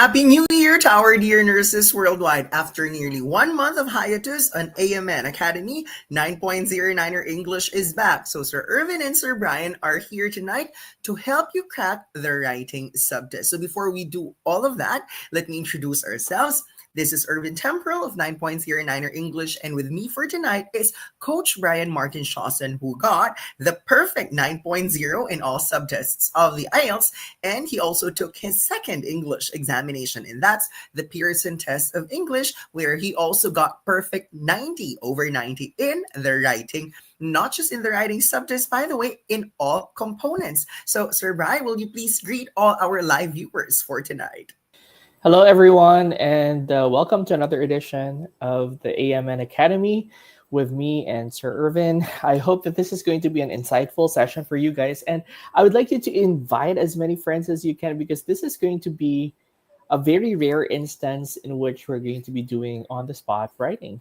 Happy New Year to our dear nurses worldwide. After nearly 1 month of hiatus, an AMN Academy 9.09er English is back. So Sir Irvin and Sir Brian are here tonight to help you crack the writing subtest. So before we do all of that, let me introduce ourselves. This is Irvin Temporal of 9.09er English, and with me for tonight is Coach Brian Martin Shawson, who got the perfect 9.0 in all subtests of the IELTS, and he also took his second English examination, and that's the Pearson Test of English, where he also got perfect 90 over 90 in the writing, not just in the writing subtest, by the way, in all components. So, Sir Brian, will you please greet all our live viewers for tonight? Hello, everyone, and welcome to another edition of the AMN Academy with me and Sir Irvin. I hope that this is going to be an insightful session for you guys, and I would like you to invite as many friends as you can because this is going to be a very rare instance in which we're going to be doing on the spot writing.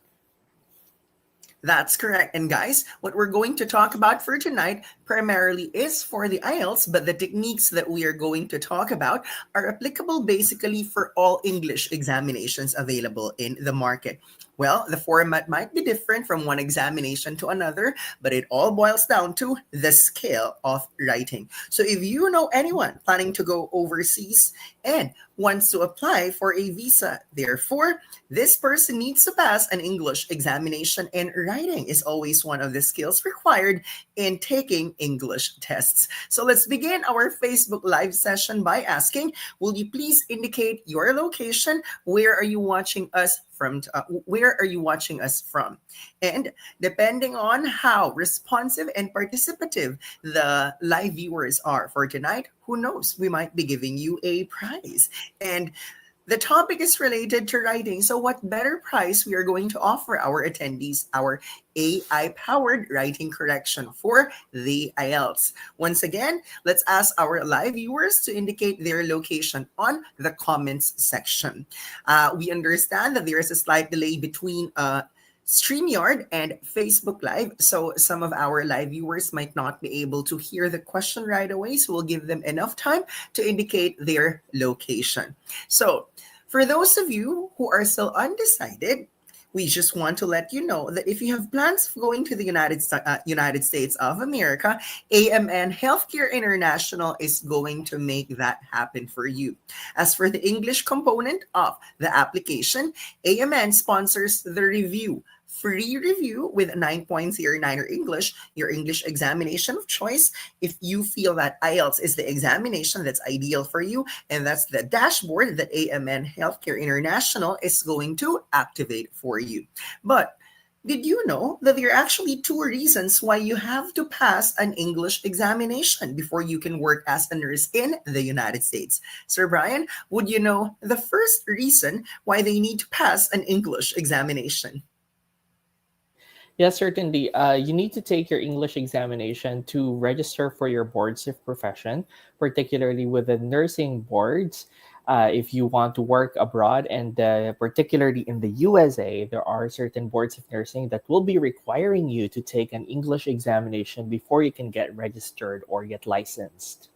That's correct. And guys, what we're going to talk about for tonight primarily is for the IELTS, but the techniques that we are going to talk about are applicable basically for all English examinations available in the market. Well, the format might be different from one examination to another, but it all boils down to the skill of writing. So if you know anyone planning to go overseas and wants to apply for a visa, therefore, this person needs to pass an English examination, and writing is always one of the skills required in taking English tests. So let's begin our Facebook Live session by asking, will you please indicate your location? Where are you watching us from? Where are you watching us from? And depending on how responsive and participative the live viewers are for tonight, who knows, we might be giving you a prize. And the topic is related to writing. So what better prize we are going to offer our attendees, our AI-powered writing correction for the IELTS. Once again, let's ask our live viewers to indicate their location on the comments section. We understand that there is a slight delay between StreamYard and Facebook Live. So some of our live viewers might not be able to hear the question right away. So we'll give them enough time to indicate their location. So for those of you who are still undecided, we just want to let you know that if you have plans of going to the United States of America, AMN Healthcare International is going to make that happen for you. As for the English component of the application, AMN sponsors the free review with 9.09 English, your English examination of choice. If you feel that IELTS is the examination that's ideal for you, and that's the dashboard that AMN Healthcare International is going to activate for you. But did you know that there are actually two reasons why you have to pass an English examination before you can work as a nurse in the United States? Sir Brian, would you know the first reason why they need to pass an English examination? Yes, certainly. You need to take your English examination to register for your boards of profession, particularly with the nursing boards. If you want to work abroad, and particularly in the USA, there are certain boards of nursing that will be requiring you to take an English examination before you can get registered or get licensed.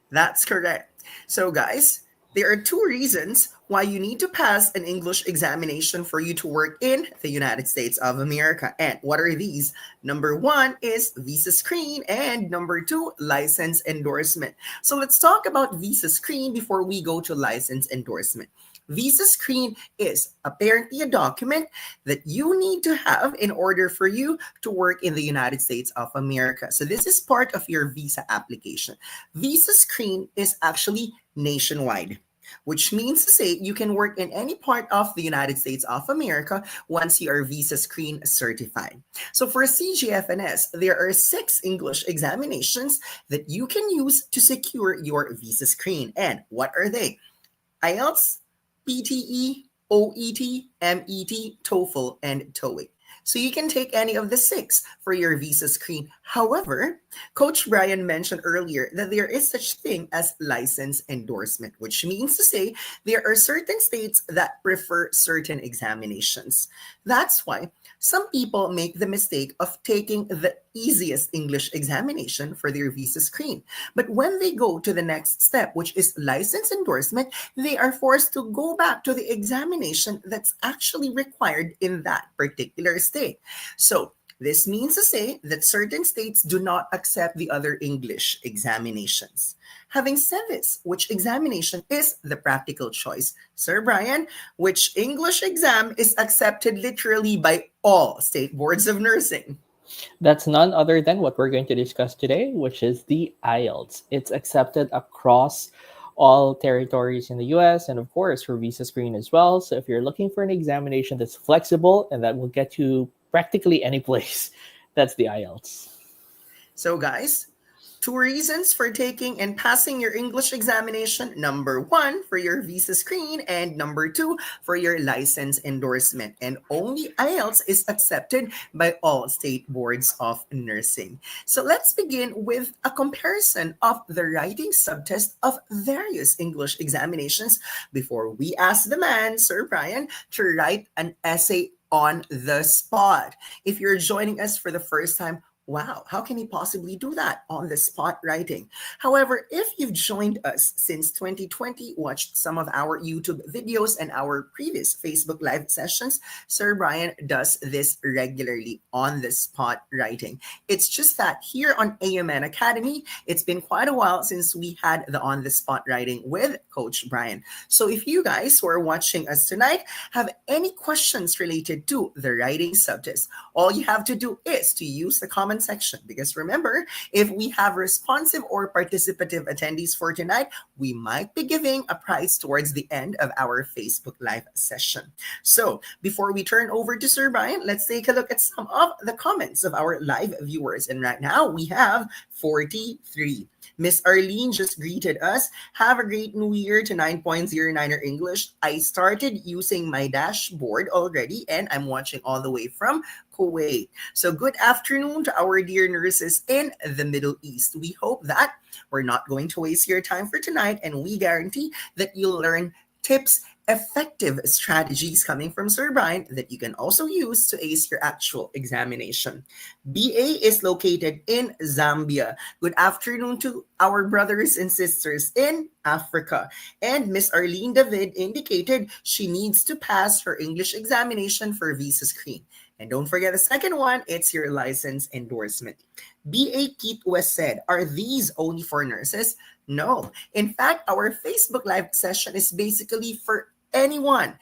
That's correct. So, guys, there are two reasons why you need to pass an English examination for you to work in the United States of America. And what are these? Number one is visa screen, and number two, license endorsement. So let's talk about visa screen before we go to license endorsement. Visa screen is apparently a document that you need to have in order for you to work in the United States of America. So this is part of your visa application. Visa screen is actually nationwide, which means to say you can work in any part of the United States of America once you are visa screen certified. So for CGFNS, there are 6 English examinations that you can use to secure your visa screen. And what are they? IELTS, PTE, OET, MET, TOEFL, and TOEIC. So you can take any of the 6 for your visa screen. However, Coach Brian mentioned earlier that there is such thing as license endorsement, which means to say there are certain states that prefer certain examinations. That's why some people make the mistake of taking the easiest English examination for their visa screen. But when they go to the next step, which is license endorsement, they are forced to go back to the examination that's actually required in that particular state. So, this means to say that certain states do not accept the other English examinations. Having said this, which examination is the practical choice? Sir Brian, which English exam is accepted literally by all state boards of nursing? That's none other than what we're going to discuss today, which is the IELTS. It's accepted across all territories in the US and, of course, for visa screen as well. So if you're looking for an examination that's flexible and that will get you practically any place, that's the IELTS. So, guys, two reasons for taking and passing your English examination. Number one, for your visa screen, and number two, for your license endorsement. And only IELTS is accepted by all state boards of nursing. So, let's begin with a comparison of the writing subtest of various English examinations before we ask the man, Sir Brian, to write an essay on the spot. If you're joining us for the first time, wow, how can he possibly do that on the spot writing? However, if you've joined us since 2020, watched some of our YouTube videos and our previous Facebook Live sessions, Sir Brian does this regularly on the spot writing. It's just that here on AMN Academy, it's been quite a while since we had the on the spot writing with Coach Brian. So if you guys who are watching us tonight have any questions related to the writing subtest, all you have to do is to use the comment section, because remember, if we have responsive or participative attendees for tonight, we might be giving a prize towards the end of our Facebook Live session. So before we turn over to Sir Brian, let's take a look at some of the comments of our live viewers. And right now we have 43. Miss Arlene just greeted us. Have a great new year to 9.09er English. I started using my dashboard already and I'm watching all the way from Kuwait. So good afternoon to our dear nurses in the Middle East. We hope that we're not going to waste your time for tonight, and we guarantee that you'll learn tips, effective strategies coming from Sir Brian that you can also use to ace your actual examination. BA is located in Zambia. Good afternoon to our brothers and sisters in Africa. And Miss Arlene David indicated she needs to pass her English examination for visa screen. And don't forget the second one, it's your license endorsement. BA Keith West said, are these only for nurses? No. In fact, our Facebook Live session is basically for anyone,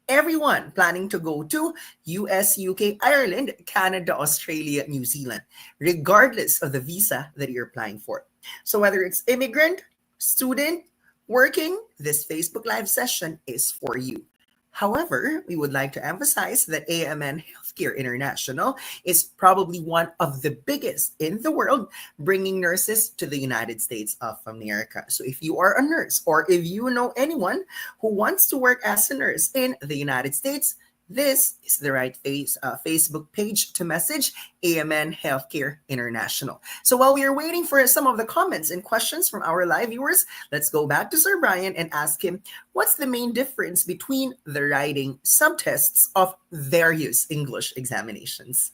everyone planning to go to US, UK, Ireland, Canada, Australia, New Zealand, regardless of the visa that you're applying for. So whether it's immigrant, student, working, this Facebook Live session is for you. However, we would like to emphasize that AMN Healthcare International is probably one of the biggest in the world, bringing nurses to the United States of America. So if you are a nurse or if you know anyone who wants to work as a nurse in the United States, this is the right Facebook page to message AMN Healthcare International. So while we are waiting for some of the comments and questions from our live viewers, let's go back to Sir Brian and ask him, what's the main difference between the writing subtests of various English examinations?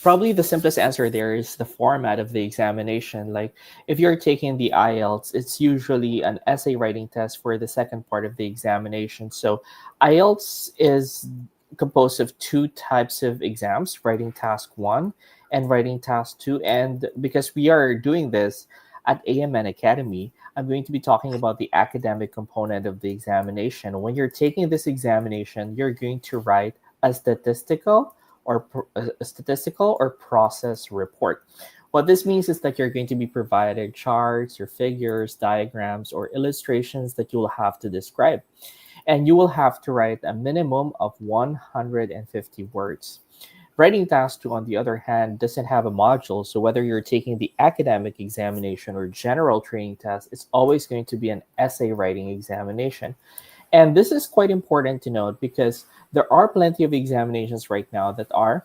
Probably the simplest answer there is the format of the examination. Like if you're taking the IELTS, it's usually an essay writing test for the second part of the examination. So IELTS is composed of two types of exams, writing task 1 and writing task 2. And because we are doing this at AMN Academy, I'm going to be talking about the academic component of the examination. When you're taking this examination, you're going to write a statistical or process report. What this means is that you're going to be provided charts or figures, diagrams, or illustrations that you'll have to describe. And you will have to write a minimum of 150 words. Writing task 2, on the other hand, doesn't have a module, so whether you're taking the academic examination or general training test, it's always going to be an essay writing examination. And this is quite important to note because there are plenty of examinations right now that are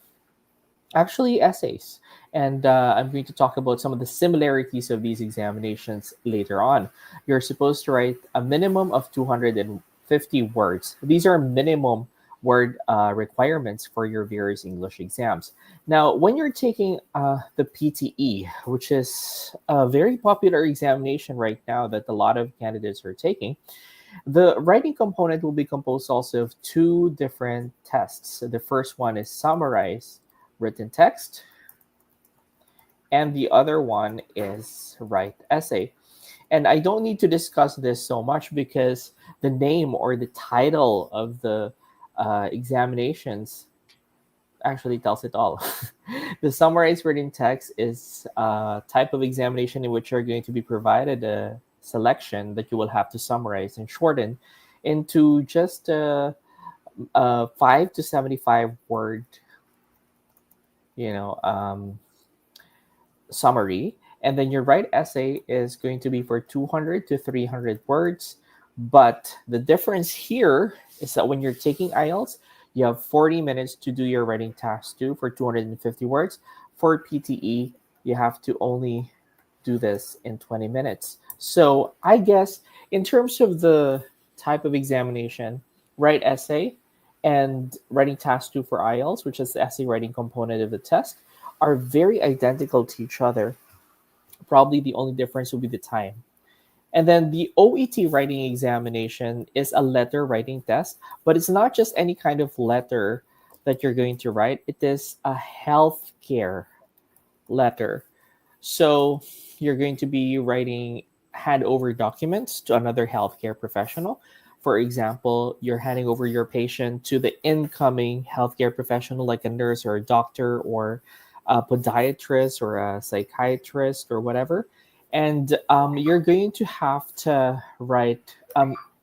actually essays. And I'm going to talk about some of the similarities of these examinations later on. You're supposed to write a minimum of 250 words. These are minimum word requirements for your various English exams. Now, when you're taking the PTE, which is a very popular examination right now that a lot of candidates are taking, the writing component will be composed also of two different tests. So the first one is summarize written text, and the other one is write essay. And I don't need to discuss this so much because the name or the title of the examinations actually tells it all. The summarized written text is a type of examination in which you're going to be provided a selection that you will have to summarize and shorten into just a 5 to 75 word, you know, summary. And then your right essay is going to be for 200 to 300 words. But the difference here is that when you're taking IELTS, you have 40 minutes to do your writing task two for 250 words. For PTE, you have to only do this in 20 minutes. So I guess in terms of the type of examination, write essay and writing task two for IELTS, which is the essay writing component of the test, are very identical to each other. Probably the only difference will be the time. And then the OET writing examination is a letter writing test, but it's not just any kind of letter that you're going to write. It is a healthcare letter. So you're going to be writing handover documents to another healthcare professional. For example, you're handing over your patient to the incoming healthcare professional, like a nurse or a doctor or a podiatrist or a psychiatrist or whatever. And you're going to have to write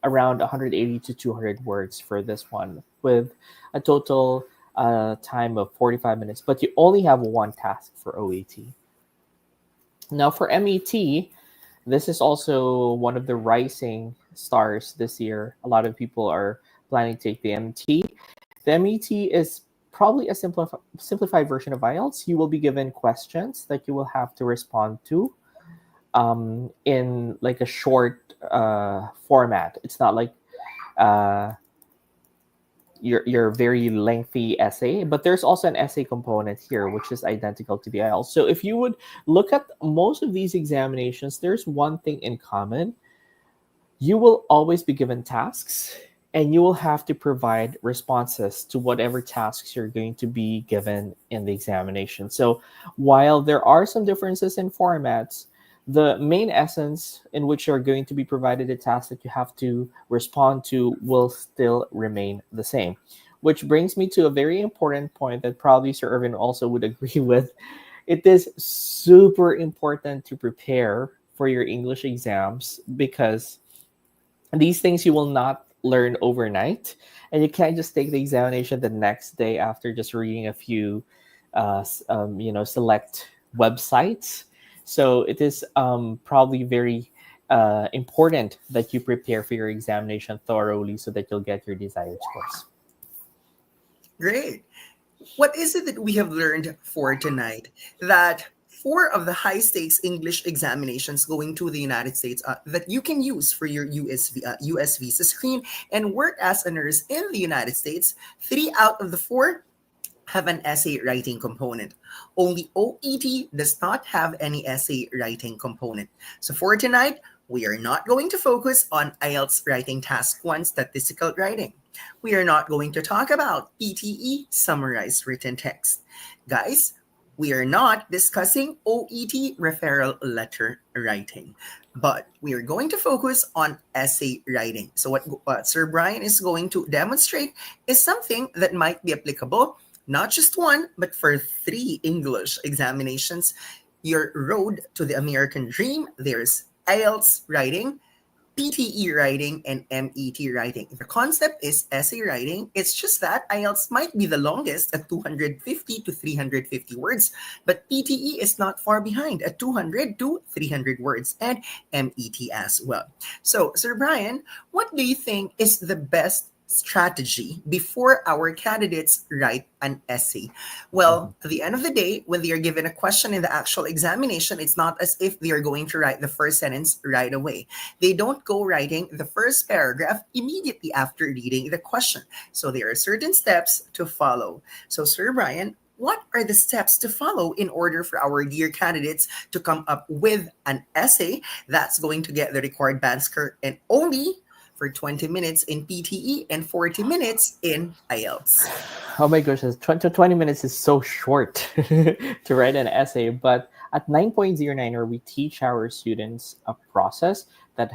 around 180 to 200 words for this one with a total time of 45 minutes. But you only have one task for OET. Now, for MET, this is also one of the rising stars this year. A lot of people are planning to take the MET. The MET is probably a simplified version of IELTS. You will be given questions that you will have to respond to in like a short format. It's not like uh, your very lengthy essay, but there's also an essay component here, which is identical to the IELTS. So if you would look at most of these examinations, there's one thing in common. You will always be given tasks and you will have to provide responses to whatever tasks you're going to be given in the examination. So while there are some differences in formats, the main essence in which you're going to be provided a task that you have to respond to will still remain the same. Which brings me to a very important point that probably Sir Irvin also would agree with. It is super important to prepare for your English exams because these things you will not learn overnight, and you can't just take the examination the next day after just reading a few, select websites. So it is probably very important that you prepare for your examination thoroughly so that you'll get your desired scores. Great. What is it that we have learned for tonight? That four of the high stakes English examinations going to the United States that you can use for your US visa screen and work as a nurse in the United States, three out of the four have an essay writing component. Only OET does not have any essay writing component. So for tonight, we are not going to focus on IELTS writing task 1 statistical writing. We are not going to talk about PTE summarized written text. Guys, we are not discussing OET referral letter writing, but we are going to focus on essay writing. So what Sir Brian is going to demonstrate is something that might be applicable not just one, but for 3 English examinations. Your road to the American dream, there's IELTS writing, PTE writing, and MET writing. The concept is essay writing. It's just that IELTS might be the longest at 250 to 350 words, but PTE is not far behind at 200 to 300 words, and MET as well. So, Sir Brian, what do you think is the best strategy before our candidates write an essay? Well, Mhm. at the end of the day, when they are given a question in the actual examination, it's not as if they are going to write the first sentence right away. They don't go writing the first paragraph immediately after reading the question. So there are certain steps to follow. So, Sir Brian, what are the steps to follow in order for our dear candidates to come up with an essay that's going to get the required band score and only for 20 minutes in PTE and 40 minutes in IELTS? Oh my gosh, 20 minutes is so short to write an essay. But at 9.09, we teach our students a process that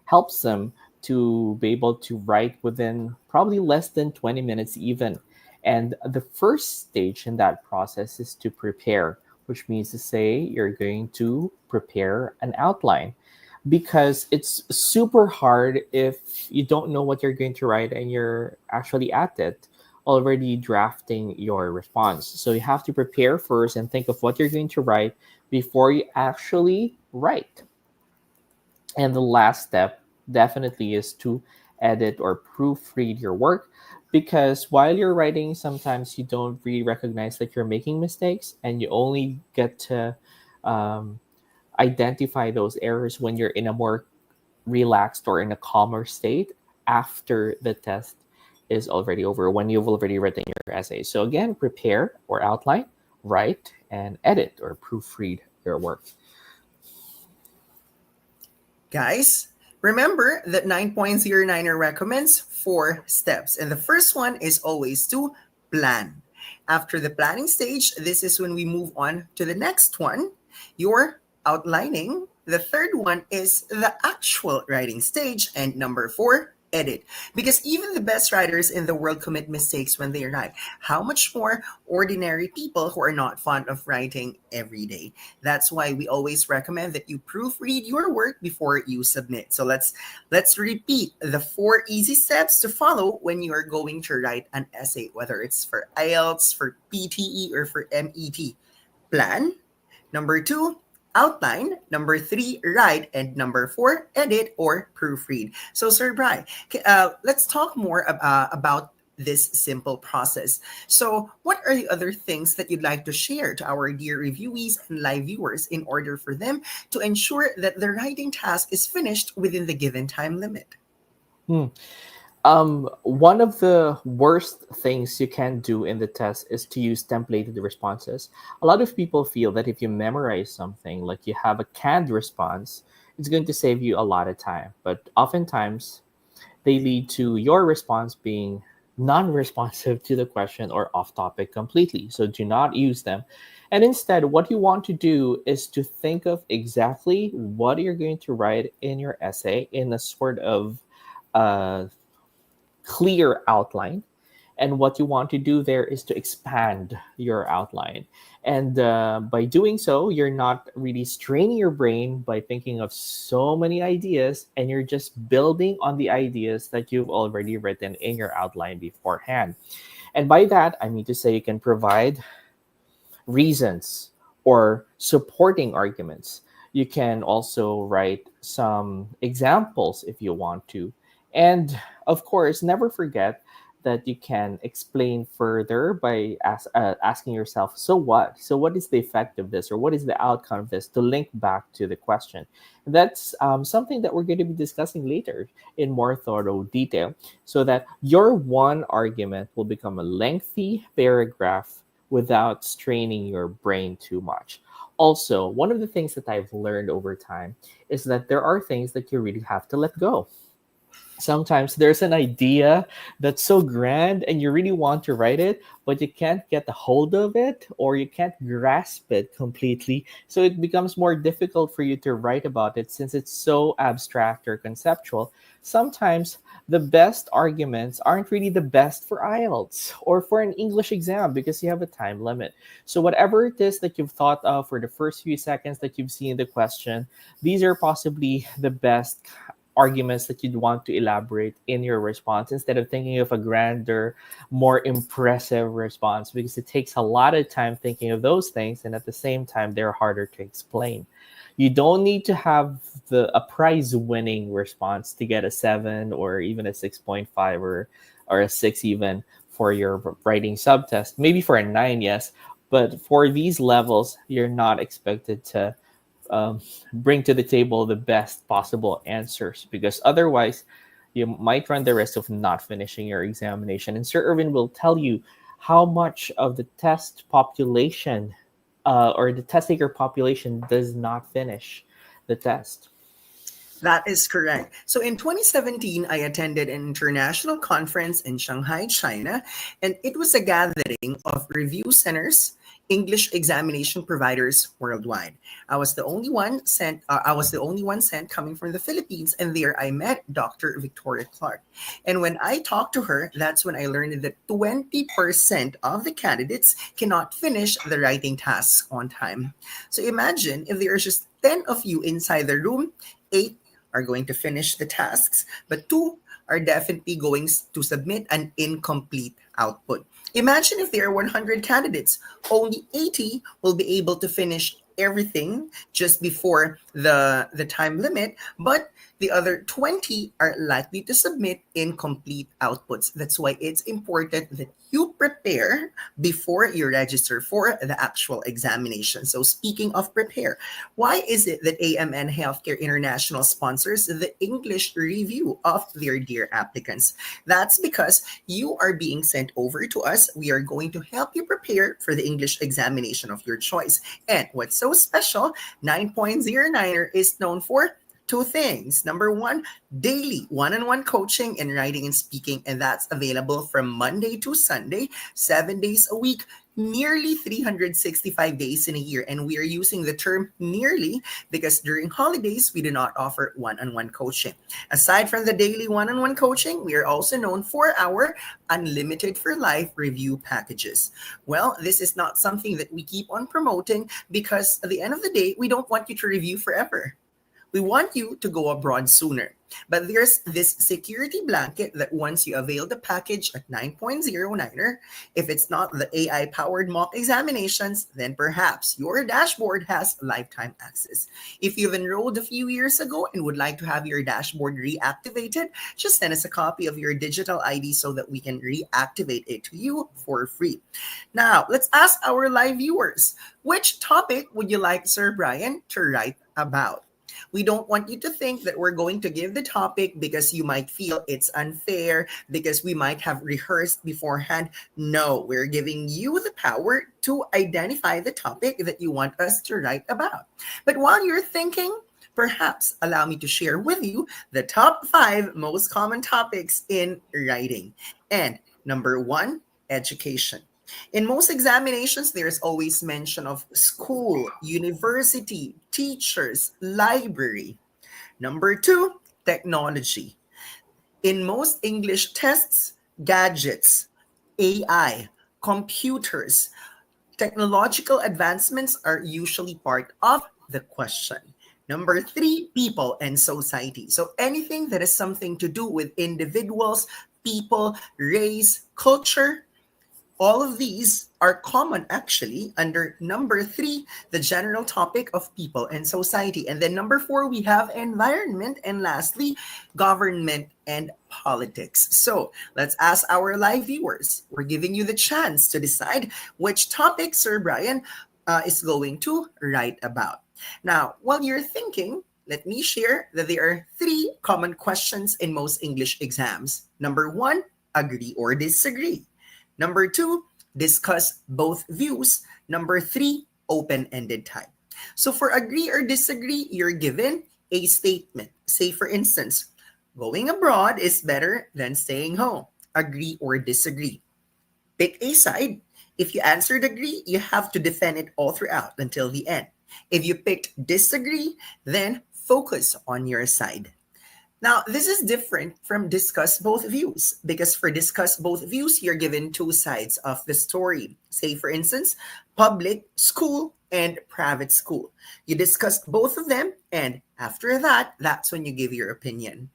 helps them to be able to write within probably less than 20 minutes, even. And the first stage in that process is to prepare, which means to say you're going to prepare an outline, because it's super hard if you don't know what you're going to write and you're actually at it already drafting your response. So you have to prepare first and think of what you're going to write before you actually write. And the last step definitely is to edit or proofread your work, because while you're writing, sometimes you don't really recognize that you're making mistakes, and you only get to um, identify those errors when you're in a more relaxed or in a calmer state after the test is already over, when you've already written your essay. So again, prepare or outline, write, and edit or proofread your work. Guys, remember that 9.09er recommends four steps. And the first one is always to plan. After the planning stage, this is when we move on to the next one, your outlining. The third one is the actual writing stage. And number four, edit. Because even the best writers in the world commit mistakes when they write. How much more ordinary people who are not fond of writing every day? That's why we always recommend that you proofread your work before you submit. So let's repeat the four easy steps to follow when you are going to write an essay, whether it's for IELTS, for PTE, or for MET. Plan. Number two, outline. Number three, write. And number four, edit or proofread. So, Sir Bry, let's talk more about this simple process. So, what are the other things that you'd like to share to our dear reviewees and live viewers in order for them to ensure that the writing task is finished within the given time limit? Hmm. One of the worst things you can do in the test is to use templated responses. A lot of people feel that if you memorize something, like you have a canned response, it's going to save you a lot of time. But oftentimes, they lead to your response being non responsive to the question or off topic completely. So do not use them. And instead, what you want to do is to think of exactly what you're going to write in your essay in a sort of uh, clear outline. And what you want to do there is to expand your outline. And by doing so, you're not really straining your brain by thinking of so many ideas, and you're just building on the ideas that you've already written in your outline beforehand. And by that, I mean to say you can provide reasons or supporting arguments. You can also write some examples if you want to. And of course, never forget that you can explain further by asking yourself, so what? So, what is the effect of this, or what is the outcome of this, to link back to the question? That's something that we're going to be discussing later in more thorough detail, so that your one argument will become a lengthy paragraph without straining your brain too much. Also, one of the things that I've learned over time is that there are things that you really have to let go. Sometimes there's an idea that's so grand and you really want to write it, but you can't get a hold of it, or you can't grasp it completely. So it becomes more difficult for you to write about it since it's so abstract or conceptual. Sometimes the best arguments aren't really the best for IELTS or for an English exam, because you have a time limit. So whatever it is that you've thought of for the first few seconds that you've seen the question, these are possibly the best arguments that you'd want to elaborate in your response, instead of thinking of a grander, more impressive response, because it takes a lot of time thinking of those things, and at the same time they're harder to explain. You don't need to have a prize winning response to get a 7 or even a 6.5 or a 6 even for your writing subtest. Maybe for a 9, yes, but for these levels, you're not expected to um, bring to the table the best possible answers, because otherwise you might run the risk of not finishing your examination. And Sir Irvin will tell you how much of the test population or the test taker population does not finish the test. That is correct. So in 2017, I attended an international conference in Shanghai, China, and it was a gathering of review centers, English examination providers worldwide. I was the only one sent coming from the Philippines, and there I met Dr. Victoria Clark. And when I talked to her, that's when I learned that 20% of the candidates cannot finish the writing tasks on time. So imagine if there are just 10 of you inside the room, 8 are going to finish the tasks, but 2 are definitely going to submit an incomplete output. Imagine if there are 100 candidates, only 80 will be able to finish everything just before the time limit, but the other 20 are likely to submit incomplete outputs. That's why it's important that you prepare before you register for the actual examination. So speaking of prepare, why is it that AMN Healthcare International sponsors the English review of their dear applicants? That's because you are being sent over to us. We are going to help you prepare for the English examination of your choice. And what's so special, 9.09er is known for two things. Number one, daily one-on-one coaching in writing and speaking, and that's available from Monday to Sunday, 7 days a week, nearly 365 days in a year. And we are using the term nearly because during holidays, we do not offer one-on-one coaching. Aside from the daily one-on-one coaching, we are also known for our unlimited for life review packages. Well, this is not something that we keep on promoting because at the end of the day, we don't want you to review forever. We want you to go abroad sooner. But there's this security blanket that once you avail the package at 9.09er, if it's not the AI powered mock examinations, then perhaps your dashboard has lifetime access. If you've enrolled a few years ago and would like to have your dashboard reactivated, just send us a copy of your digital ID so that we can reactivate it to you for free. Now, let's ask our live viewers, which topic would you like Sir Brian to write about? We don't want you to think that we're going to give the topic because you might feel it's unfair, because we might have rehearsed beforehand. No, we're giving you the power to identify the topic that you want us to write about. But while you're thinking, perhaps allow me to share with you the top 5 most common topics in writing. And number 1, education. In most examinations, there's always mention of school, university, teachers, library. Number 2, technology. In most English tests, gadgets, AI, computers, technological advancements are usually part of the question. Number 3, people and society. So anything that has something to do with individuals, people, race, culture, all of these are common actually under number 3, the general topic of people and society. And then number 4, we have environment. And lastly, government and politics. So let's ask our live viewers. We're giving you the chance to decide which topic Sir Brian is going to write about. Now, while you're thinking, let me share that there are 3 common questions in most English exams. Number 1, agree or disagree. Number 2, discuss both views. Number 3, open-ended type. So for agree or disagree, you're given a statement. Say, for instance, going abroad is better than staying home. Agree or disagree. Pick a side. If you answered agree, you have to defend it all throughout until the end. If you picked disagree, then focus on your side. Now, this is different from discuss both views because for discuss both views, you're given 2 sides of the story. Say, for instance, public school and private school. You discuss both of them, and after that, that's when you give your opinion.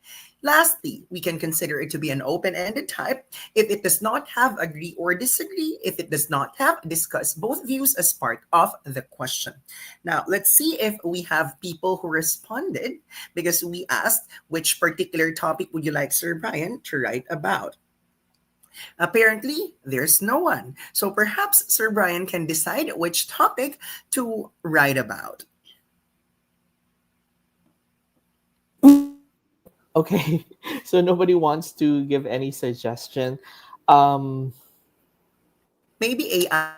Lastly, we can consider it to be an open-ended type if it does not have agree or disagree, if it does not have discuss both views as part of the question. Now, let's see if we have people who responded because we asked which particular topic would you like Sir Brian to write about. Apparently, there's no one. So perhaps Sir Brian can decide which topic to write about. Okay, so nobody wants to give any suggestion. Um, Maybe AI,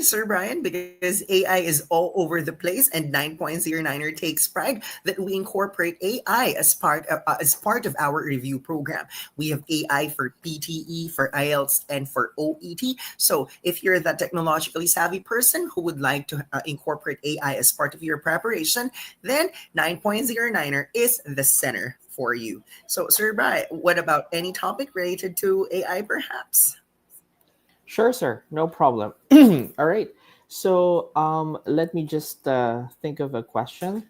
Sir Brian, because AI is all over the place, and 9.09er takes pride that we incorporate AI as part of our review program. We have AI for PTE, for IELTS, and for OET. So if you're that technologically savvy person who would like to incorporate AI as part of your preparation, then 9.09er is the center for you. So, Sir Brian, what about any topic related to AI, perhaps? sure, sir, no problem. All right. So let me just think of a question.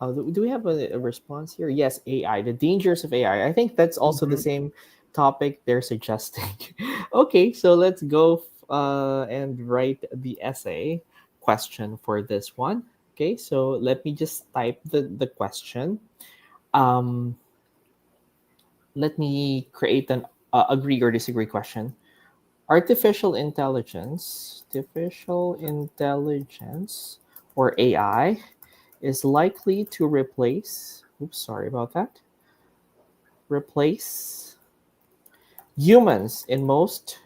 Do we have a response here? Yes, AI, the dangers of AI. I think that's also the Mhm. same topic they're suggesting. Okay, so let's go and write the essay question for this one. Okay, so let me just type the question. Um, Let me create an agree or disagree question. Artificial intelligence, or AI, is likely to replace. Oops, sorry about that. Replace humans in most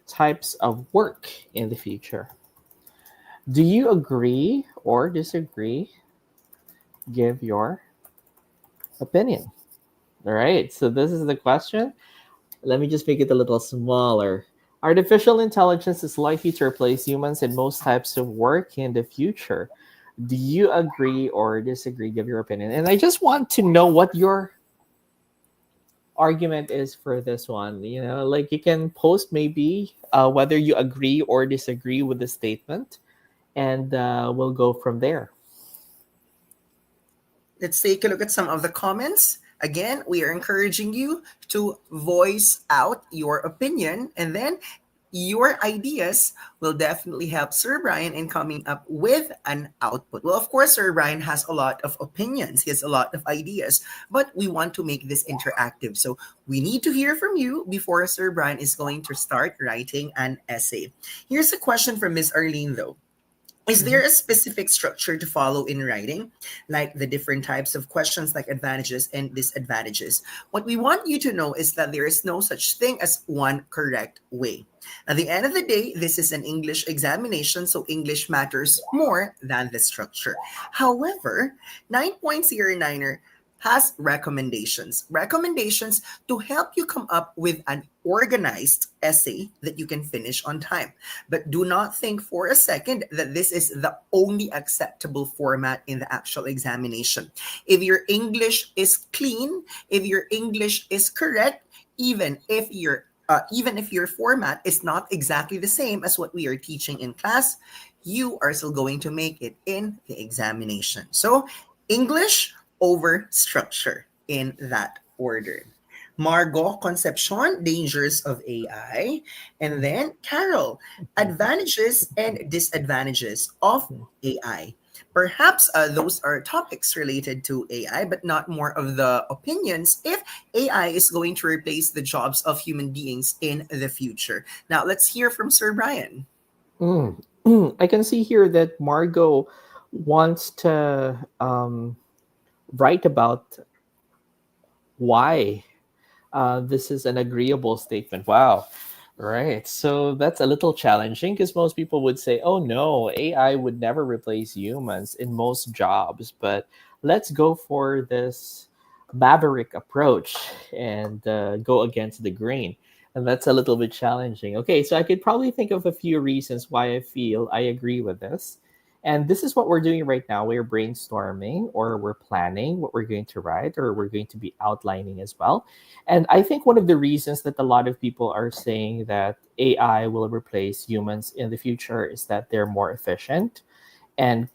types of work in the future. Do you agree or disagree? Give your opinion. All right. So this is the question. Let me just make it a little smaller. Artificial intelligence is likely to replace humans in most types of work in the future. Do you agree or disagree? Give your opinion. And I just want to know what your argument is for this one. Like you can post maybe whether you agree or disagree with the statement, and we'll go from there. Let's take a look at some of the comments. Again, we are encouraging you to voice out your opinion, and then your ideas will definitely help Sir Brian in coming up with an output. Well, of course, Sir Brian has a lot of opinions, he has a lot of ideas, but we want to make this interactive. So we need to hear from you before Sir Brian is going to start writing an essay. Here's a question from Miss Arlene, though. Is there Mhm. a specific structure to follow in writing, like the different types of questions, like advantages and disadvantages? What we want you to know is that there is no such thing as one correct way. At the end of the day, this is an English examination, so English matters more than the structure. However, 9.09er has recommendations to help you come up with an organized essay that you can finish on time. But do not think for a second that this is the only acceptable format in the actual examination. If your English is clean, if your English is correct, even if your format is not exactly the same as what we are teaching in class, you are still going to make it in the examination. So, English over structure in that order. Margot Concepcion, dangers of AI. And Mhm. then Carol, advantages and disadvantages of Mhm. AI. Perhaps those are topics related to AI, but not more of the opinions if AI is going to replace the jobs of human beings in the future. Now, let's hear from Sir Brian. Mm. I can see here that Margot wants to write about why this is an agreeable statement. Wow. Right. So that's a little challenging because most people would say, oh no, AI would never replace humans in most jobs. But let's go for this maverick approach and go against the grain. And that's a little bit challenging. Okay, so I could probably think of a few reasons why I feel I agree with this. And this is what we're doing right now. We're brainstorming or we're planning what we're going to write or we're going to be outlining as well. And I think one of the reasons that a lot of people are saying that AI will replace humans in the future is that they're more efficient and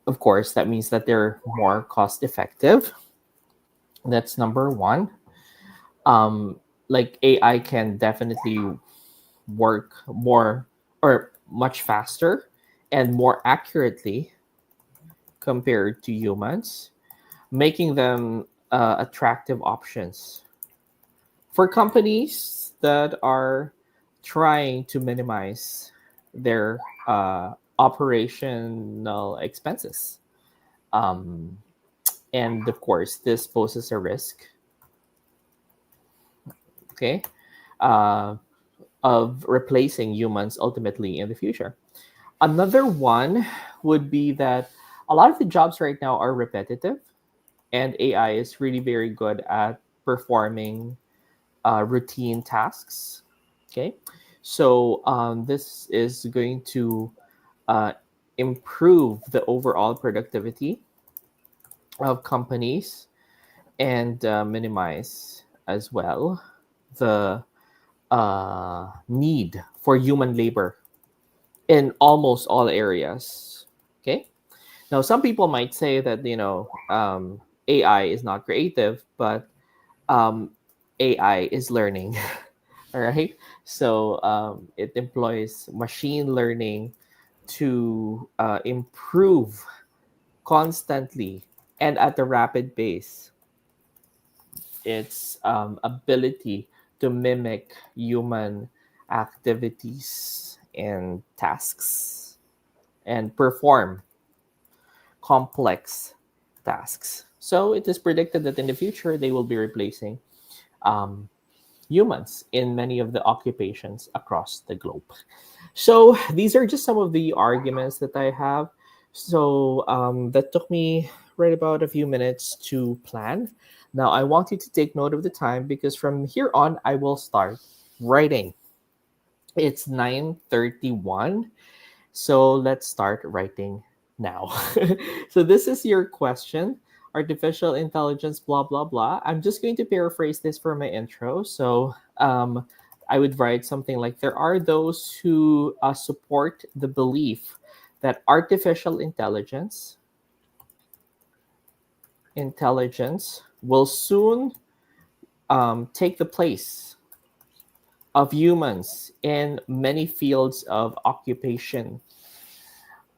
Of course, that means that they're more cost effective. That's number one. Um, like AI can definitely work more or much faster and more accurately compared to humans, making them attractive options for companies that are trying to minimize their operational expenses. Um, and of course, this poses a risk, okay, uh, of replacing humans ultimately in the future. Another one would be that a lot of the jobs right now are repetitive, and AI is really very good at performing routine tasks. Okay, so this is going to uh, improve the overall productivity of companies and minimize as well the need for human labor in almost all areas. Okay, now some people might say that AI is not creative, but um, AI is learning. All right. So it employs machine learning to improve constantly and at a rapid pace its ability to mimic human activities and tasks and perform complex tasks. So it is predicted that in the future they will be replacing um, humans in many of the occupations across the globe. So these are just some of the arguments that I have. So that took me right about a few minutes to plan. Now I want you to take note of the time because from here on I will start writing. It's 9:31. So let's start writing now. So this is your question. Artificial intelligence, blah blah blah. I'm just going to paraphrase this for my intro. So I would write something like there are those who support the belief that artificial intelligence will soon take the place of humans in many fields of occupation.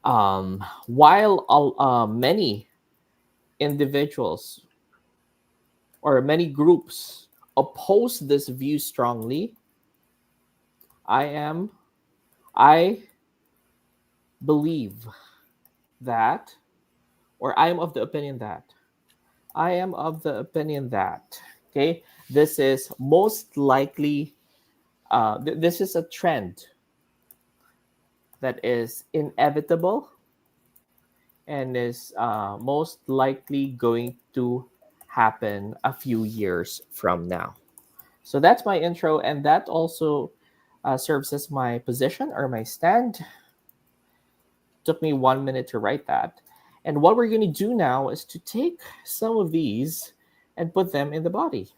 While many individuals or many groups oppose this view strongly, I am I believe that, or I am of the opinion that I am of the opinion that okay, this is most likely this is a trend that is inevitable and is most likely going to happen a few years from now. So that's my intro, and that also serves as my position or my stand. Took me 1 minute to write that. And what we're going to do now is to take some of these and put them in the body.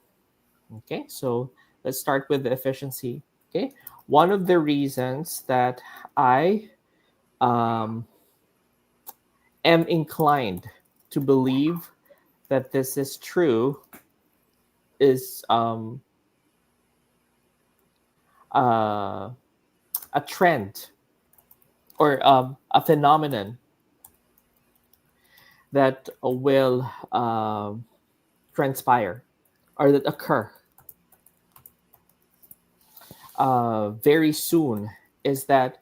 Okay, so let's start with the efficiency. Okay, one of the reasons that I um, am inclined to believe that this is true is uh, a trend or a phenomenon that will transpire or that occur very soon is that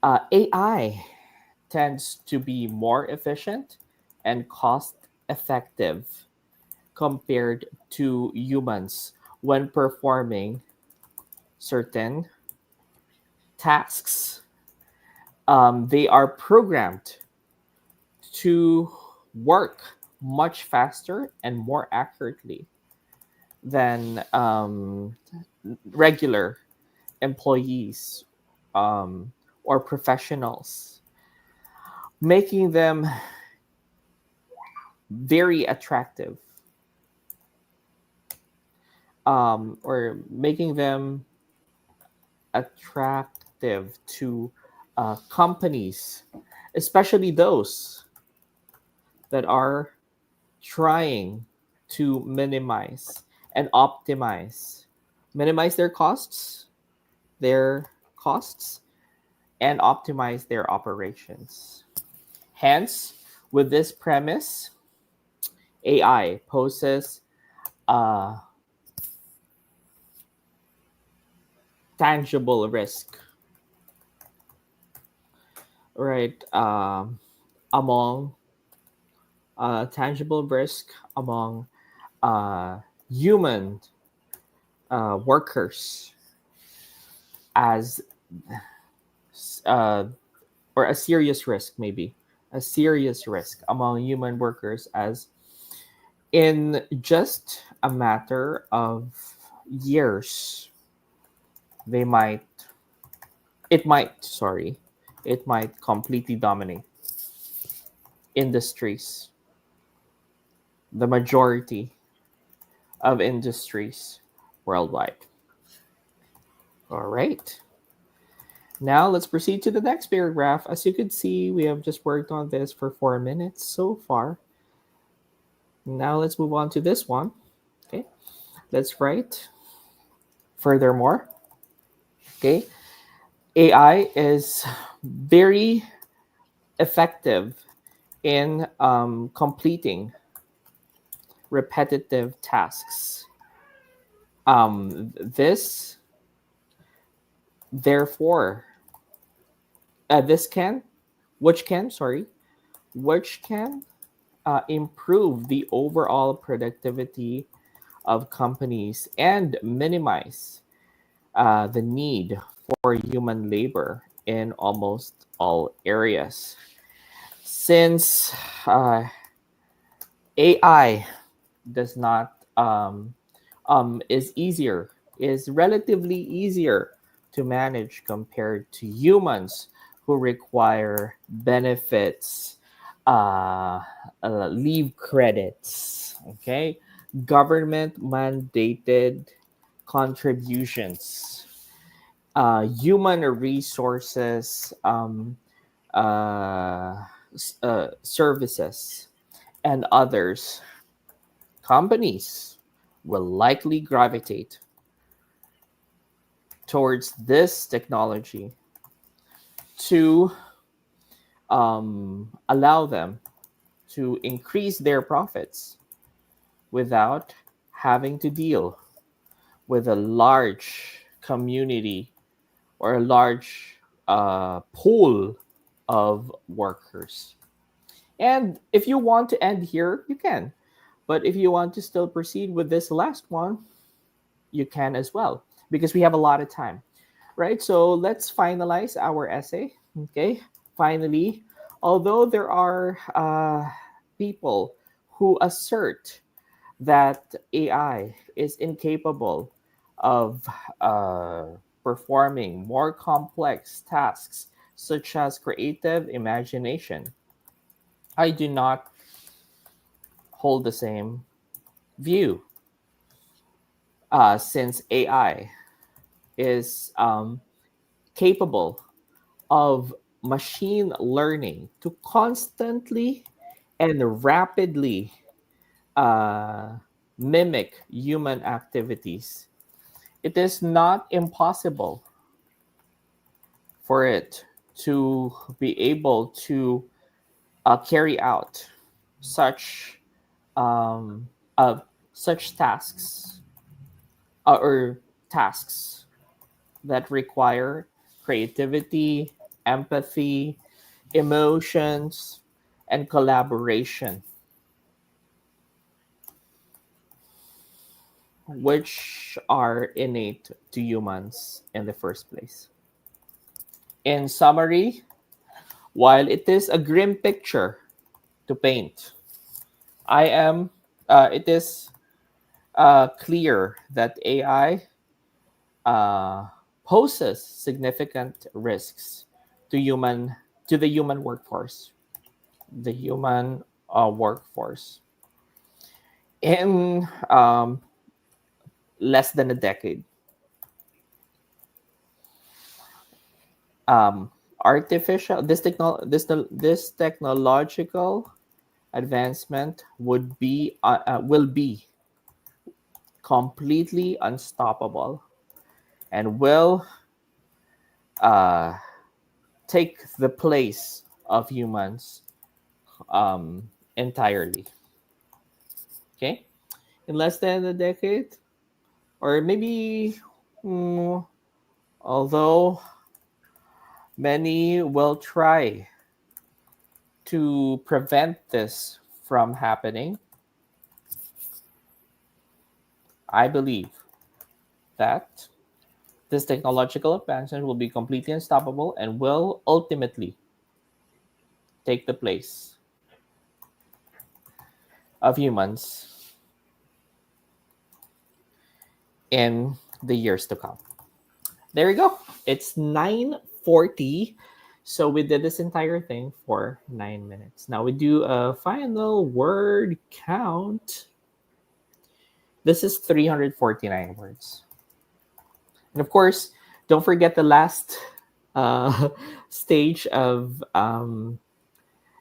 AI tends to be more efficient and cost effective compared to humans when performing certain tasks. They are programmed to work much faster and more accurately than regular employees or professionals, making them very attractive or making them attractive to companies, especially those. that are trying to minimize and minimize their costs, and optimize their operations. Hence, with this premise, AI poses a tangible risk, right? Among tangible risk among uh, human workers as uh, or a serious risk, maybe a serious risk among human workers, as in just a matter of years they might it might sorry it might completely dominate industries, the majority of industries worldwide. All right, now let's proceed to the next paragraph. As you could see, we have just worked on this for 4 minutes so far. Now let's move on to this one. Okay, let's write furthermore. Okay, AI is very effective in completing repetitive tasks. This, therefore, this can, which can improve the overall productivity of companies and minimize the need for human labor in almost all areas. Since AI does not is relatively easier to manage compared to humans who require benefits, uh, leave credits, okay, government mandated contributions, human resources, services, and others. Companies will likely gravitate towards this technology to allow them to increase their profits without having to deal with a large community or a large pool of workers. And if you want to end here, you can. But if you want to still proceed with this last one, you can as well, because we have a lot of time, right? So let's finalize our essay. Okay. Finally, although there are people who assert that AI is incapable of uh, performing more complex tasks such as creative imagination, I do not hold the same view, since AI is capable of machine learning to constantly and rapidly uh, mimic human activities. It is not impossible for it to be able to carry out such um, uh, such or tasks that require creativity, empathy, emotions, and collaboration, which are innate to humans in the first place. In summary, while it is a grim picture to paint, I am it is clear that AI uh, poses significant risks to the human workforce, the human workforce in less than a decade. Artificial this technological advancement will be completely unstoppable and will uh, take the place of humans entirely. Okay, in less than a decade, or maybe, mm, although many will try to prevent this from happening, I believe that this technological advancement will be completely unstoppable and will ultimately take the place of humans in the years to come. There you go. It's 9:40. So we did this entire thing for 9 minutes. Now we do a final word count. This is 349 words. And of course, don't forget the last uh, stage of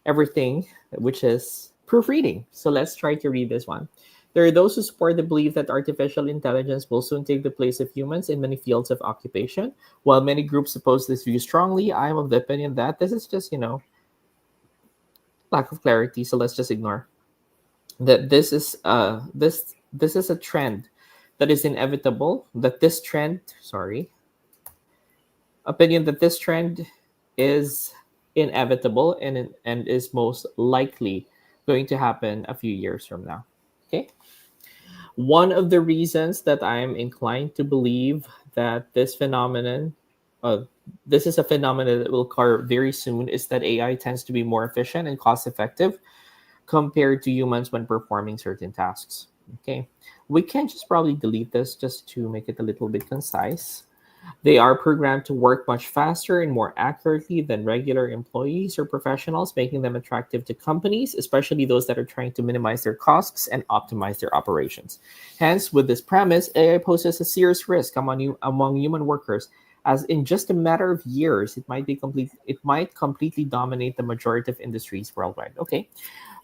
everything, which is proofreading. So let's try to read this one. There are those who support the belief that artificial intelligence will soon take the place of humans in many fields of occupation. While many groups oppose this view strongly, I am of the opinion that this is just, lack of clarity. So let's just ignore that. This is a trend that is inevitable. That this trend, sorry, opinion that this trend is inevitable and is most likely going to happen a few years from now. Okay. One of the reasons that I'm inclined to believe that uh, this is a phenomenon that will occur very soon, is that AI tends to be more efficient and cost effective compared to humans when performing certain tasks. Okay. We can just probably delete this just to make it a little bit concise. They are programmed to work much faster and more accurately than regular employees or professionals, making them attractive to companies, especially those that are trying to minimize their costs and optimize their operations. Hence, with this premise, AI poses a serious risk among human workers, as in just a matter of years, it might completely dominate the majority of industries worldwide. Okay.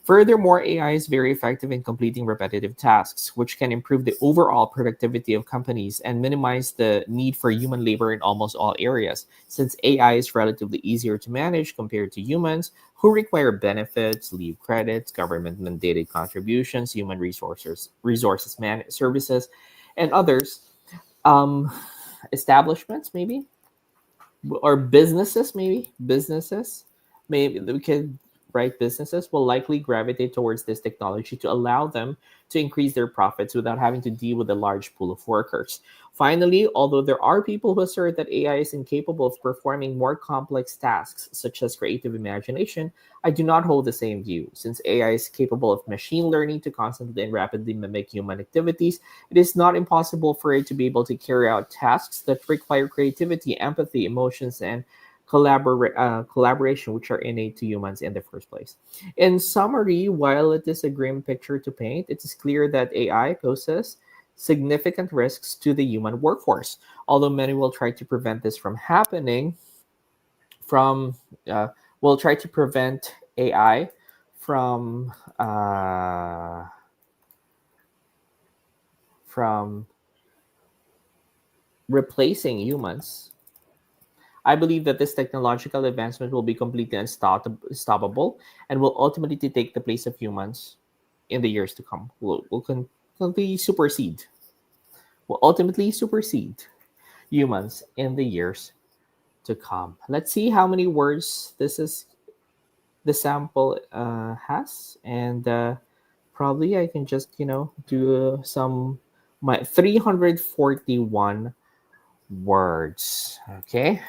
Furthermore, AI is very effective in completing repetitive tasks, which can improve the overall productivity of companies and minimize the need for human labor in almost all areas. Since AI is relatively easier to manage compared to humans, who require benefits, leave credits, government mandated contributions, human services, and others, um, establishments maybe, or businesses maybe we could write businesses will likely gravitate towards this technology to allow them to increase their profits without having to deal with a large pool of workers. Finally, although there are people who assert that AI is incapable of performing more complex tasks such as creative imagination, I do not hold the same view. Since AI is capable of machine learning to constantly and rapidly mimic human activities, it is not impossible for it to be able to carry out tasks that require creativity, empathy, emotions, and collaboration, which are innate to humans in the first place. In summary, while it is a grim picture to paint, it is clear that AI poses significant risks to the human workforce. Although many will try to prevent this from happening, from will try to prevent AI from from replacing humans. I believe that this technological advancement will be completely unstoppable and will ultimately take the place of humans in the years to come. Completely supersede, will ultimately supersede humans in the years to come. Let's see how many words the sample has, and probably I can just do some my 341 words. Okay.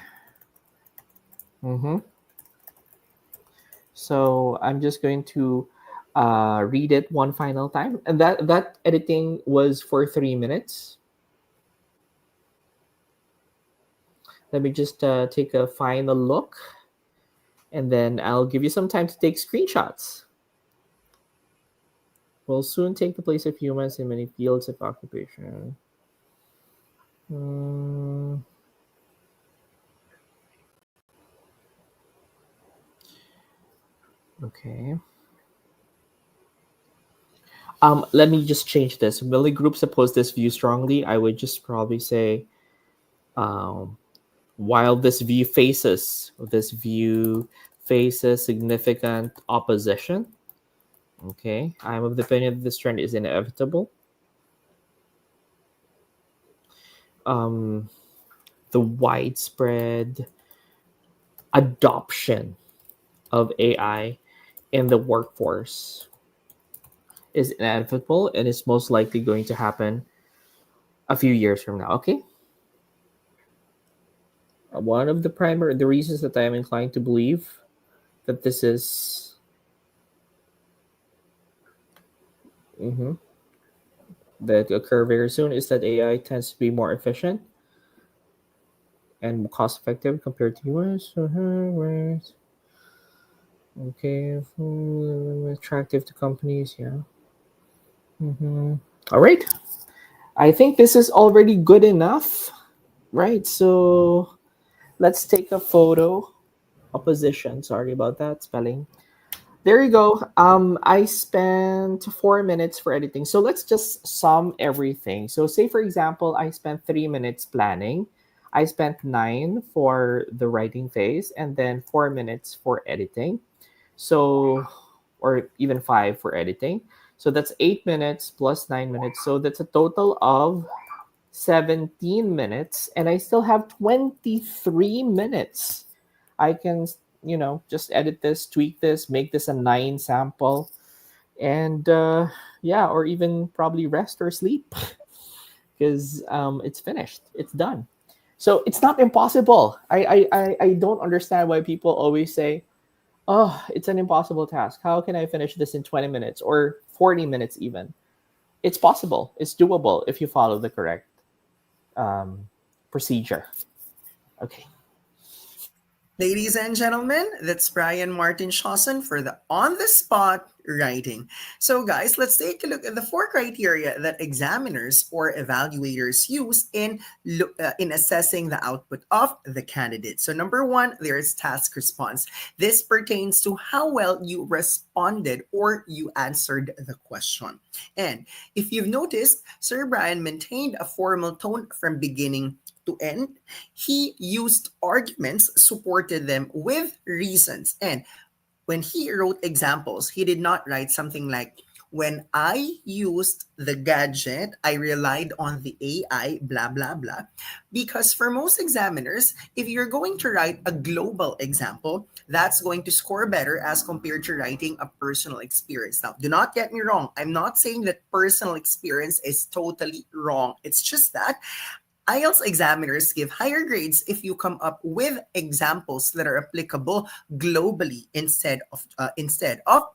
Mm-hmm. So I'm just going to read it one final time. And that editing was for 3 minutes. Let me just take a final look, and then I'll give you some time to take screenshots. Will soon take the place of humans in many fields of occupation. Hmm, okay. Let me just change this. Will the group oppose this view strongly? I would just probably say, um, while this view faces significant opposition. Okay, I'm of the opinion that this trend is inevitable. Um, the widespread adoption of AI in the workforce is inevitable and is most likely going to happen a few years from now. Okay, one of the reasons that I am inclined to believe that this is mhm, that occur very soon is that AI tends to be more efficient and cost effective compared to US. Right. Okay, attractive to companies. Yeah. All right. I think this is already good enough. Right. So let's take a photo. Opposition. Sorry about that spelling. There you go. I spent 4 minutes for editing. So let's just sum everything. So say for example, I spent 3 minutes planning. I spent 9 for the writing phase and then 4 minutes for editing. So, or even 5 for editing. So that's 8 minutes plus 9 minutes. So that's a total of 17 minutes. And I still have 23 minutes. I can, just edit this, tweak this, make this a 9 sample. And yeah, or even probably rest or sleep because it's finished, it's done. So it's not impossible. I don't understand why people always say, oh, it's an impossible task. How can I finish this in 20 minutes or 40 minutes even? It's possible. It's doable if you follow the correct um, procedure. Okay. Ladies and gentlemen, that's Brian Martin Shawson for the on the spot writing. So, guys, let's take a look at the four criteria that examiners or evaluators use in assessing the output of the candidate. So, number one, there is task response. This pertains to how well you responded or you answered the question. And if you've noticed, Sir Brian maintained a formal tone from beginning to end. He used arguments, supported them with reasons. And when he wrote examples, he did not write something like, when I used the gadget, I relied on the AI, blah, blah, blah. Because for most examiners, if you're going to write a global example, that's going to score better as compared to writing a personal experience. Now, do not get me wrong. I'm not saying that personal experience is totally wrong. It's just that IELTS examiners give higher grades if you come up with examples that are applicable globally instead of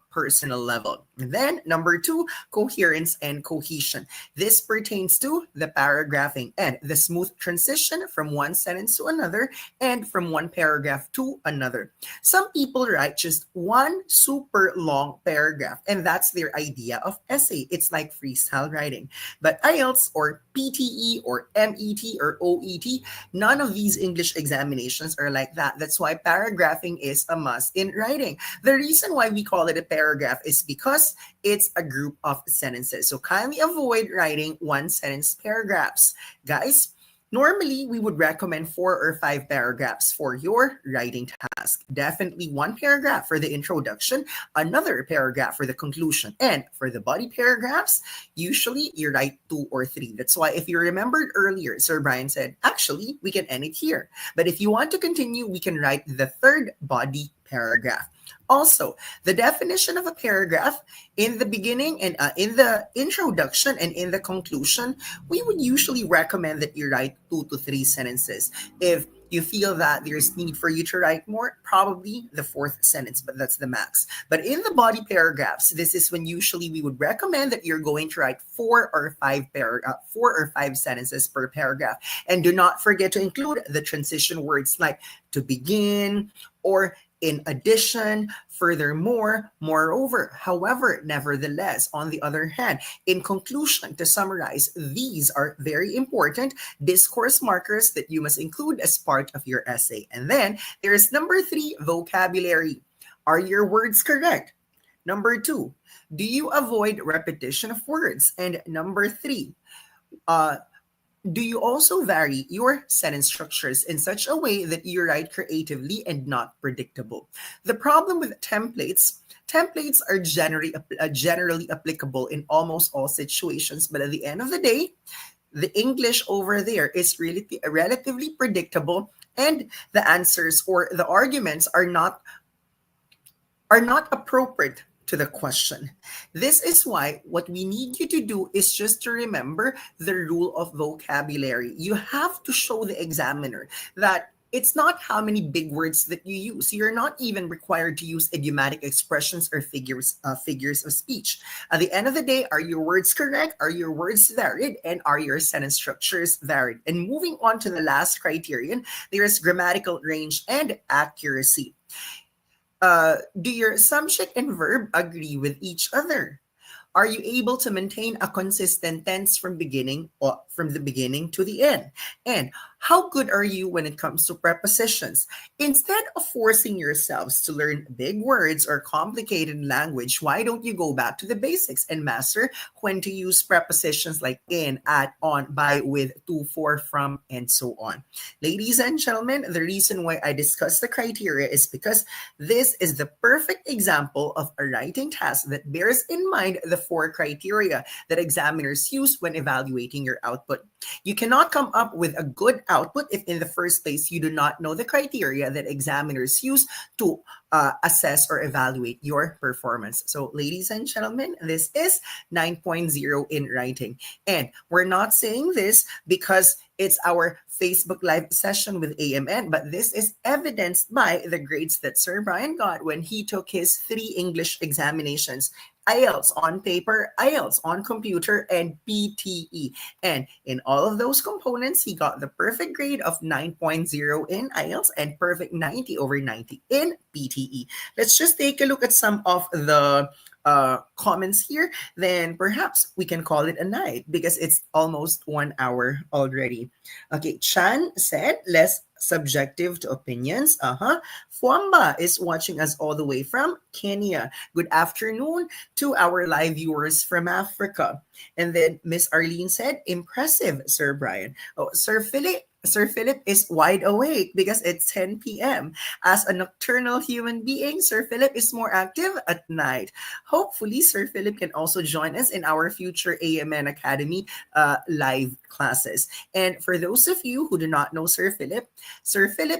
personal level. And then number two, coherence and cohesion. This pertains to the paragraphing and the smooth transition from one sentence to another and from one paragraph to another. Some people write just one super long paragraph, and that's their idea of essay. It's like freestyle writing. But IELTS or PTE or MET or OET, none of these English examinations are like that. That's why paragraphing is a must in writing. The reason why we call it a paragraph is because it's a group of sentences. So kindly avoid writing one sentence paragraphs. Guys, normally we would recommend 4 or 5 paragraphs for your writing task. Definitely one paragraph for the introduction, another paragraph for the conclusion, and for the body paragraphs, usually you write 2 or 3. That's why if you remembered earlier, Sir Brian said, actually, we can end it here. But if you want to continue, we can write the third body paragraph. Also, the definition of a paragraph in the beginning and in the introduction and in the conclusion, we would usually recommend that you write 2 to 3 sentences. If you feel that there's need for you to write more, probably the fourth sentence, but that's the max. But in the body paragraphs, this is when usually we would recommend that you're going to write 4 or 5 sentences per paragraph. And do not forget to include the transition words like to begin or in addition, furthermore, moreover, however, nevertheless, on the other hand, in conclusion, to summarize, these are very important discourse markers that you must include as part of your essay. And then there's number 3, vocabulary. Are your words correct? Number two, do you avoid repetition of words? And number three, uh, do you also vary your sentence structures in such a way that you write creatively and not predictable? The problem with templates are generally applicable in almost all situations, but at the end of the day, the English over there is really relatively predictable, and the answers or the arguments are not appropriate to the question. This is why what we need you to do is just to remember the rule of vocabulary. You have to show the examiner that it's not how many big words that you use. You're not even required to use idiomatic expressions or figures of speech. At the end of the day, are your words correct? Are your words varied? And are your sentence structures varied? And moving on to the last criterion, there is grammatical range and accuracy. Do your subject and verb agree with each other? Are you able to maintain a consistent tense from the beginning to the end? And how good are you when it comes to prepositions? Instead of forcing yourselves to learn big words or complicated language, why don't you go back to the basics and master when to use prepositions like in, at, on, by, with, to, for, from, and so on. Ladies and gentlemen, the reason why I discuss the criteria is because this is the perfect example of a writing task that bears in mind the four criteria that examiners use when evaluating your output. You cannot come up with a good output if, in the first place, you do not know the criteria that examiners use to assess or evaluate your performance. So, ladies and gentlemen, this is 9.0 in writing. And we're not saying this because it's our Facebook Live session with AMN, but this is evidenced by the grades that Sir Brian got when he took his 3 English examinations: IELTS on paper, IELTS on computer, and PTE. And in all of those components, he got the perfect grade of 9.0 in IELTS and perfect 90 over 90 in PTE. Let's just take a look at some of the comments here. Then perhaps we can call it a night because it's almost 1 hour already. Okay, Chan said less subjective to opinions. Fuamba is watching us all the way from Kenya. Good afternoon to our live viewers from Africa. And then Miss Arlene said, impressive, Sir Brian. Oh, Sir Philip is wide awake because it's 10 p.m. As a nocturnal human being, Sir Philip is more active at night. Hopefully, Sir Philip can also join us in our future AMN Academy live classes. And for those of you who do not know Sir Philip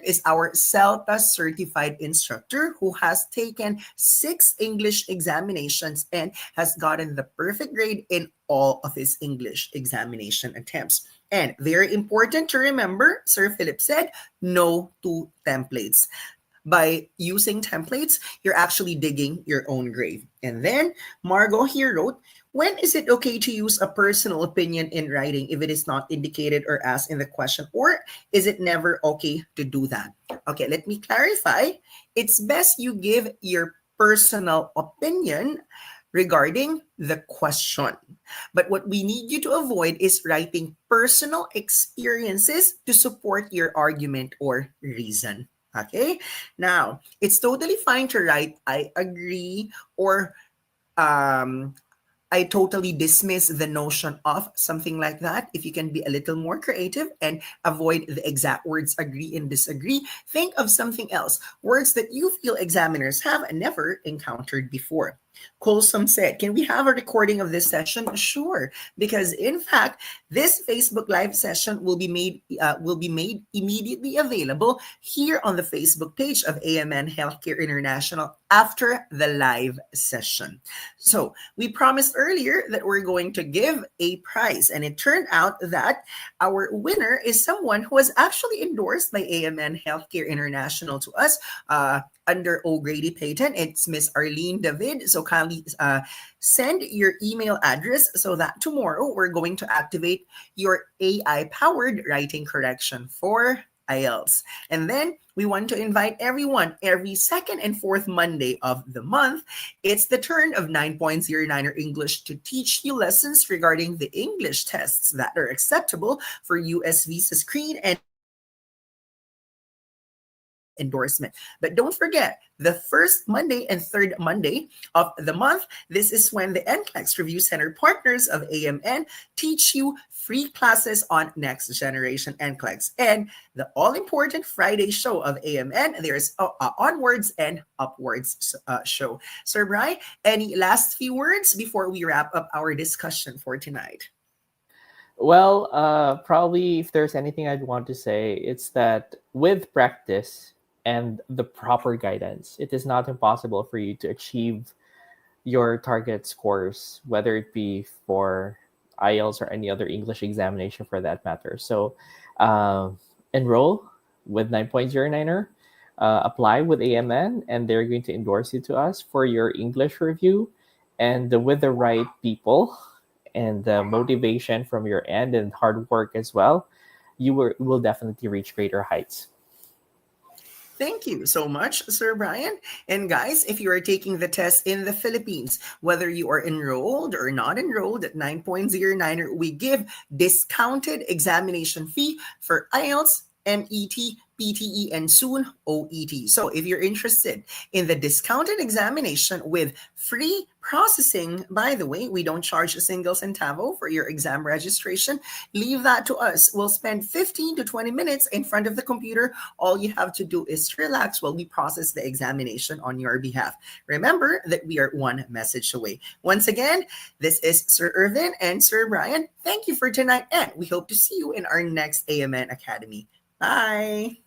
is our CELTA certified instructor who has taken 6 English examinations and has gotten the perfect grade in all of his English examination attempts. And very important to remember, Sir Philip said no to templates. By using templates, you're actually digging your own grave. And then Margot here wrote, when is it okay to use a personal opinion in writing if it is not indicated or asked in the question? Or is it never okay to do that? Okay, let me clarify. It's best you give your personal opinion regarding the question. But what we need you to avoid is writing personal experiences to support your argument or reason. Okay? Now, it's totally fine to write, I agree, or um, I totally dismiss the notion of something like that. If you can be a little more creative and avoid the exact words agree and disagree, think of something else. Words that you feel examiners have never encountered before. Colsum said, can we have a recording of this session? Sure, because in fact, this Facebook Live session will be made immediately available here on the Facebook page of AMN Healthcare International after the live session. So we promised earlier that we're going to give a prize, and it turned out that our winner is someone who was actually endorsed by AMN Healthcare International to us under O'Grady patent. It's Miss Arlene David. So kindly send your email address so that tomorrow we're going to activate your AI-powered writing correction for IELTS. And then we want to invite everyone every second and fourth Monday of the month. It's the turn of 9.09er English to teach you lessons regarding the English tests that are acceptable for US visa screen and endorsement. But don't forget, the first Monday and third Monday of the month, this is when the NCLEX Review Center partners of AMN teach you free classes on next generation NCLEX. And the all-important Friday show of AMN, there's Onwards and Upwards show. Sir Brian, any last few words before we wrap up our discussion for tonight? Well, probably if there's anything I'd want to say, it's that with practice and the proper guidance, it is not impossible for you to achieve your target scores, whether it be for IELTS or any other English examination for that matter. So enroll with 9.09er, apply with AMN, and they're going to endorse you to us for your English review. And with the right people and the motivation from your end and hard work as well, you will definitely reach greater heights. Thank you so much, Sir Brian. And guys, if you are taking the test in the Philippines, whether you are enrolled or not enrolled at 9.09, we give discounted examination fee for IELTS, MET, PTE, and soon OET. So if you're interested in the discounted examination with free processing, by the way, we don't charge a single centavo for your exam registration. Leave that to us. We'll spend 15 to 20 minutes in front of the computer. All you have to do is relax while we process the examination on your behalf. Remember that we are one message away. Once again, this is Sir Irvin and Sir Brian. Thank you for tonight, and we hope to see you in our next AMN Academy. Bye.